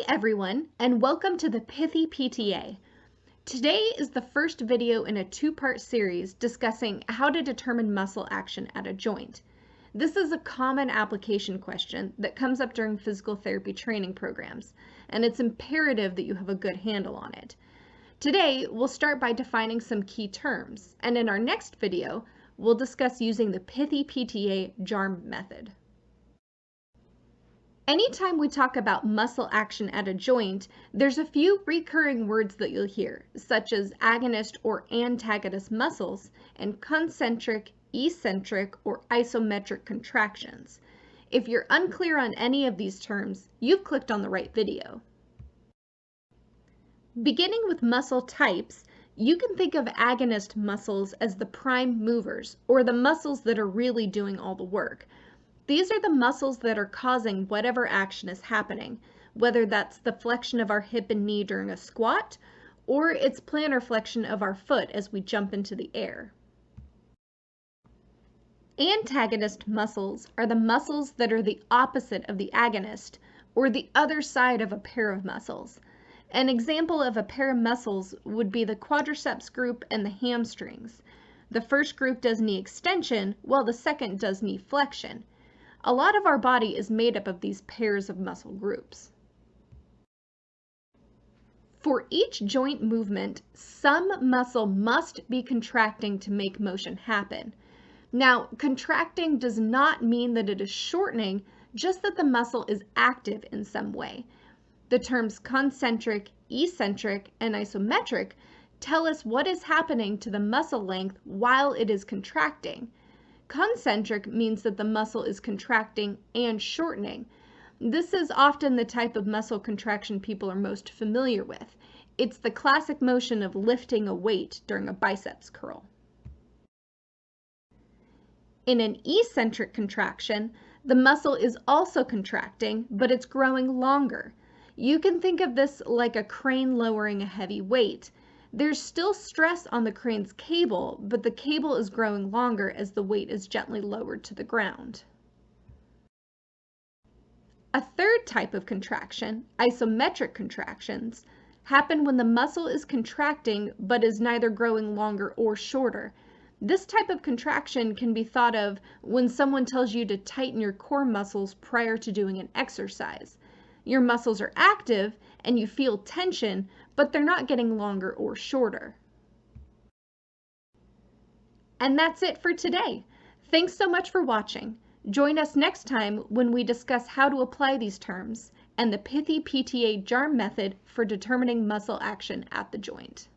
Hi everyone, and welcome to the Pithy PTA. Today is the first video in a two-part series discussing how to determine muscle action at a joint. This is a common application question that comes up during physical therapy training programs, and it's imperative that you have a good handle on it. Today, we'll start by defining some key terms, and in our next video, we'll discuss using the Pithy PTA JARM method. Anytime we talk about muscle action at a joint, there's a few recurring words that you'll hear, such as agonist or antagonist muscles and concentric, eccentric, or isometric contractions. If you're unclear on any of these terms, you've clicked on the right video. Beginning with muscle types, you can think of agonist muscles as the prime movers, or the muscles that are really doing all the work. These are the muscles that are causing whatever action is happening, whether that's the flexion of our hip and knee during a squat, or it's plantar flexion of our foot as we jump into the air. Antagonist muscles are the muscles that are the opposite of the agonist, or the other side of a pair of muscles. An example of a pair of muscles would be the quadriceps group and the hamstrings. The first group does knee extension, while the second does knee flexion. A lot of our body is made up of these pairs of muscle groups. For each joint movement, some muscle must be contracting to make motion happen. Now, contracting does not mean that it is shortening, just that the muscle is active in some way. The terms concentric, eccentric, and isometric tell us what is happening to the muscle length while it is contracting. Concentric means that the muscle is contracting and shortening. This is often the type of muscle contraction people are most familiar with. It's the classic motion of lifting a weight during a biceps curl. In an eccentric contraction, the muscle is also contracting, but it's growing longer. You can think of this like a crane lowering a heavy weight. There's still stress on the crane's cable, but the cable is growing longer as the weight is gently lowered to the ground. A third type of contraction, isometric contractions, happen when the muscle is contracting but is neither growing longer or shorter. This type of contraction can be thought of when someone tells you to tighten your core muscles prior to doing an exercise. Your muscles are active and you feel tension, but they're not getting longer or shorter. And that's it for today. Thanks so much for watching. Join us next time when we discuss how to apply these terms and the Pithy PTA JARM method for determining muscle action at the joint.